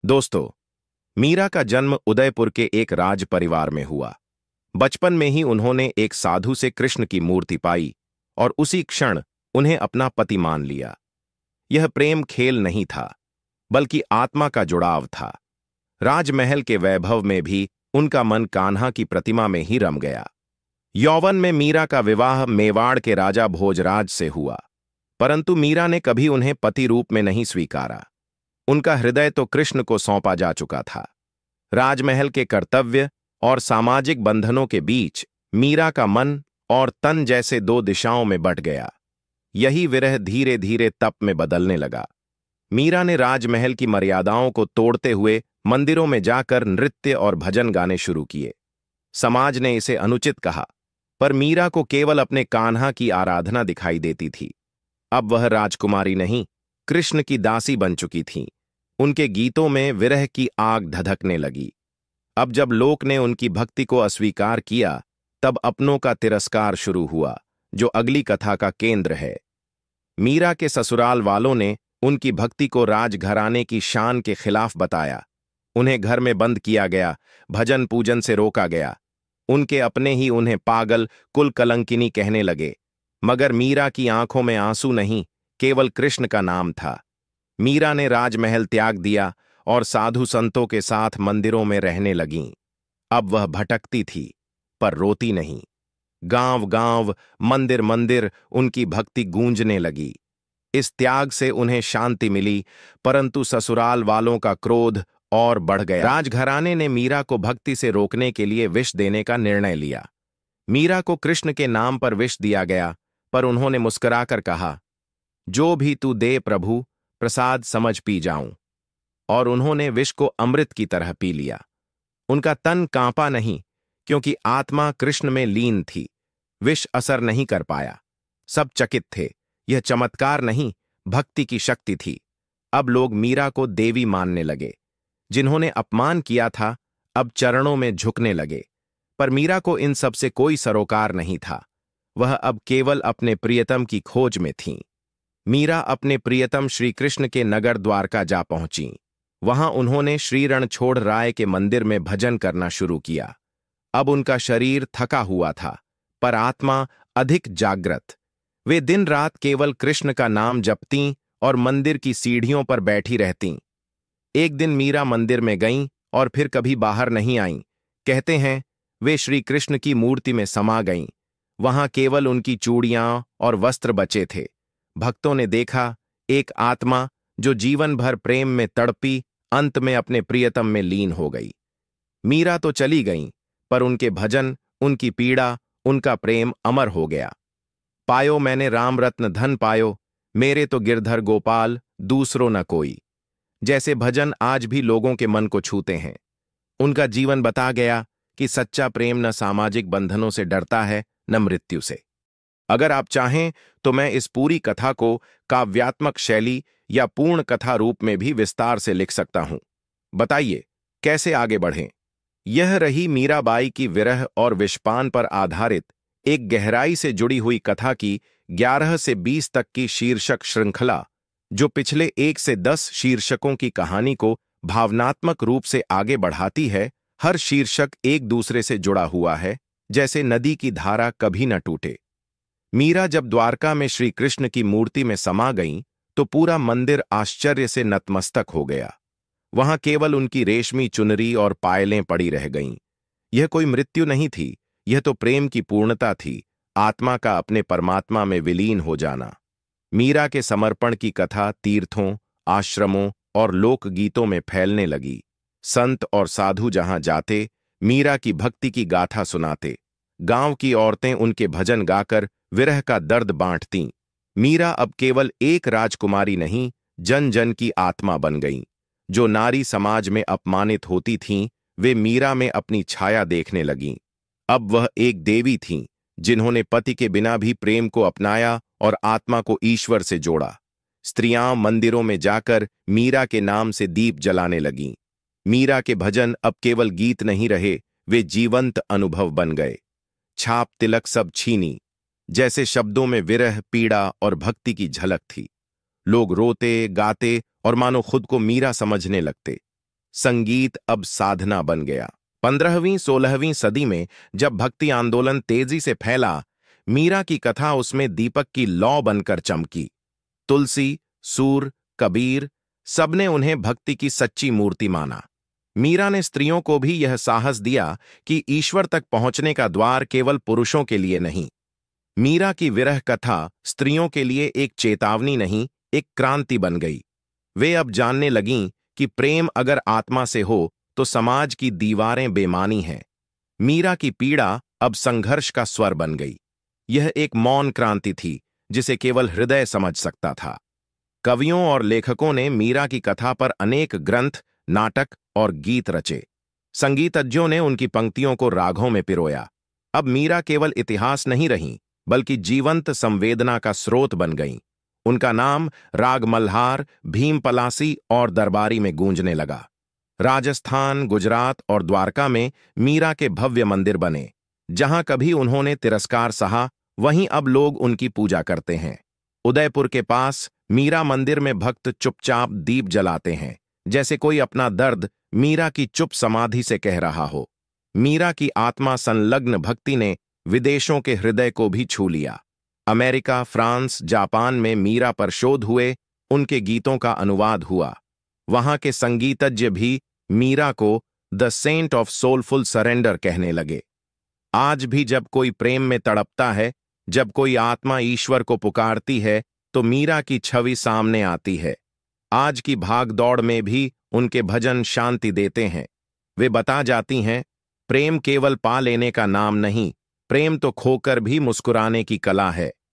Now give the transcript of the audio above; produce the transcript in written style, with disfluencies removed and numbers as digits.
दोस्तों, मीरा का जन्म उदयपुर के एक राज परिवार में हुआ। बचपन में ही उन्होंने एक साधु से कृष्ण की मूर्ति पाई और उसी क्षण उन्हें अपना पति मान लिया। यह प्रेम खेल नहीं था, बल्कि आत्मा का जुड़ाव था। राजमहल के वैभव में भी उनका मन कान्हा की प्रतिमा में ही रम गया। यौवन में मीरा का विवाह मेवाड़ के राजा भोजराज से हुआ, परंतु मीरा ने कभी उन्हें पति रूप में नहीं स्वीकारा। उनका हृदय तो कृष्ण को सौंपा जा चुका था। राजमहल के कर्तव्य और सामाजिक बंधनों के बीच मीरा का मन और तन जैसे दो दिशाओं में बंट गया। यही विरह धीरे धीरे तप में बदलने लगा। मीरा ने राजमहल की मर्यादाओं को तोड़ते हुए मंदिरों में जाकर नृत्य और भजन गाने शुरू किए। समाज ने इसे अनुचित कहा, पर मीरा को केवल अपने कान्हा की आराधना दिखाई देती थी। अब वह राजकुमारी नहीं, कृष्ण की दासी बन चुकी थीं। उनके गीतों में विरह की आग धधकने लगी। अब जब लोक ने उनकी भक्ति को अस्वीकार किया, तब अपनों का तिरस्कार शुरू हुआ, जो अगली कथा का केंद्र है। मीरा के ससुराल वालों ने उनकी भक्ति को राजघराने की शान के खिलाफ बताया। उन्हें घर में बंद किया गया, भजन पूजन से रोका गया। उनके अपने ही उन्हें पागल, कुल कलंकिनी कहने लगे। मगर मीरा की आंखों में आंसू नहीं, केवल कृष्ण का नाम था। मीरा ने राजमहल त्याग दिया और साधु संतों के साथ मंदिरों में रहने लगीं। अब वह भटकती थी, पर रोती नहीं। गांव गांव, मंदिर मंदिर उनकी भक्ति गूंजने लगी। इस त्याग से उन्हें शांति मिली, परंतु ससुराल वालों का क्रोध और बढ़ गया। राजघराने ने मीरा को भक्ति से रोकने के लिए विष देने का निर्णय लिया। मीरा को कृष्ण के नाम पर विष दिया गया, पर उन्होंने मुस्कुराकर कहा, जो भी तू दे प्रभु, प्रसाद समझ पी जाऊं। और उन्होंने विष को अमृत की तरह पी लिया। उनका तन कांपा नहीं, क्योंकि आत्मा कृष्ण में लीन थी। विष असर नहीं कर पाया। सब चकित थे। यह चमत्कार नहीं, भक्ति की शक्ति थी। अब लोग मीरा को देवी मानने लगे। जिन्होंने अपमान किया था, अब चरणों में झुकने लगे। पर मीरा को इन सब से कोई सरोकार नहीं था। वह अब केवल अपने प्रियतम की खोज में थीं। मीरा अपने प्रियतम श्री कृष्ण के नगर द्वारका जा पहुंची। वहां उन्होंने श्री रणछोड़ राय के मंदिर में भजन करना शुरू किया। अब उनका शरीर थका हुआ था, पर आत्मा अधिक जागृत। वे दिन रात केवल कृष्ण का नाम जपतीं और मंदिर की सीढ़ियों पर बैठी रहतीं। एक दिन मीरा मंदिर में गईं और फिर कभी बाहर नहीं आईं। कहते हैं, वे श्री कृष्ण की मूर्ति में समा गईं। वहां केवल उनकी चूड़ियां और वस्त्र बचे थे। भक्तों ने देखा, एक आत्मा जो जीवन भर प्रेम में तड़पी, अंत में अपने प्रियतम में लीन हो गई। मीरा तो चली गईं, पर उनके भजन, उनकी पीड़ा, उनका प्रेम अमर हो गया। पायो मैंने राम रत्न धन पायो, मेरे तो गिरधर गोपाल, दूसरो न कोई। जैसे भजन आज भी लोगों के मन को छूते हैं। उनका जीवन बता गया कि सच्चा प्रेम न सामाजिक बंधनों से डरता है, न मृत्यु से। अगर आप चाहें तो मैं इस पूरी कथा को काव्यात्मक शैली या पूर्ण कथा रूप में भी विस्तार से लिख सकता हूं। बताइए, कैसे आगे बढ़ें? यह रही मीराबाई की विरह और विषपान पर आधारित एक गहराई से जुड़ी हुई कथा की 11 से 20 तक की शीर्षक श्रृंखला, जो पिछले 1 से 10 शीर्षकों की कहानी को भावनात्मक रूप से आगे बढ़ाती है। हर शीर्षक एक दूसरे से जुड़ा हुआ है, जैसे नदी की धारा कभी न टूटे। मीरा जब द्वारका में श्री कृष्ण की मूर्ति में समा गईं, तो पूरा मंदिर आश्चर्य से नतमस्तक हो गया। वहां केवल उनकी रेशमी चुनरी और पायलें पड़ी रह गईं। यह कोई मृत्यु नहीं थी, यह तो प्रेम की पूर्णता थी, आत्मा का अपने परमात्मा में विलीन हो जाना। मीरा के समर्पण की कथा तीर्थों, आश्रमों और लोकगीतों में फैलने लगी। संत और साधु जहां जाते, मीरा की भक्ति की गाथा सुनाते। गांव की औरतें उनके भजन गाकर विरह का दर्द बांटतीं। मीरा अब केवल एक राजकुमारी नहीं, जन जन की आत्मा बन गईं। जो नारी समाज में अपमानित होती थीं, वे मीरा में अपनी छाया देखने लगीं। अब वह एक देवी थीं, जिन्होंने पति के बिना भी प्रेम को अपनाया और आत्मा को ईश्वर से जोड़ा। स्त्रियां मंदिरों में जाकर मीरा के नाम से दीप जलाने लगीं। मीरा के भजन अब केवल गीत नहीं रहे, वे जीवंत अनुभव बन गए। छाप तिलक सब छीनी, जैसे शब्दों में विरह, पीड़ा और भक्ति की झलक थी। लोग रोते, गाते और मानो खुद को मीरा समझने लगते। संगीत अब साधना बन गया। 15वीं-16वीं सदी में जब भक्ति आंदोलन तेजी से फैला, मीरा की कथा उसमें दीपक की लौ बनकर चमकी। तुलसी, सूर, कबीर, सबने उन्हें भक्ति की सच्ची मूर्ति माना। मीरा ने स्त्रियों को भी यह साहस दिया कि ईश्वर तक पहुंचने का द्वार केवल पुरुषों के लिए नहीं। मीरा की विरह कथा स्त्रियों के लिए एक चेतावनी नहीं, एक क्रांति बन गई। वे अब जानने लगीं कि प्रेम अगर आत्मा से हो तो समाज की दीवारें बेमानी हैं। मीरा की पीड़ा अब संघर्ष का स्वर बन गई। यह एक मौन क्रांति थी जिसे केवल हृदय समझ सकता था। कवियों और लेखकों ने मीरा की कथा पर अनेक ग्रंथ, नाटक और गीत रचे। संगीतज्ञों ने उनकी पंक्तियों को रागों में पिरोया। अब मीरा केवल इतिहास नहीं रहीं, बल्कि जीवंत संवेदना का स्रोत बन गईं। उनका नाम राग मल्हार, भीम पलासी और दरबारी में गूंजने लगा। राजस्थान, गुजरात और द्वारका में मीरा के भव्य मंदिर बने। जहां कभी उन्होंने तिरस्कार सहा, वहीं अब लोग उनकी पूजा करते हैं। उदयपुर के पास मीरा मंदिर में भक्त चुपचाप दीप जलाते हैं, जैसे कोई अपना दर्द मीरा की चुप समाधि से कह रहा हो। मीरा की आत्मा संलग्न भक्ति ने विदेशों के हृदय को भी छू लिया। अमेरिका, फ्रांस, जापान में मीरा पर शोध हुए, उनके गीतों का अनुवाद हुआ। वहां के संगीतज्ञ भी मीरा को the saint of soulful surrender कहने लगे। आज भी जब कोई प्रेम में तड़पता है, जब कोई आत्मा ईश्वर को पुकारती है, तो मीरा की छवि सामने आती है। आज की भागदौड़ में भी उनके भजन शांति देते हैं। वे बता जाती हैं, प्रेम केवल पा लेने का नाम नहीं, प्रेम तो खोकर भी मुस्कुराने की कला है।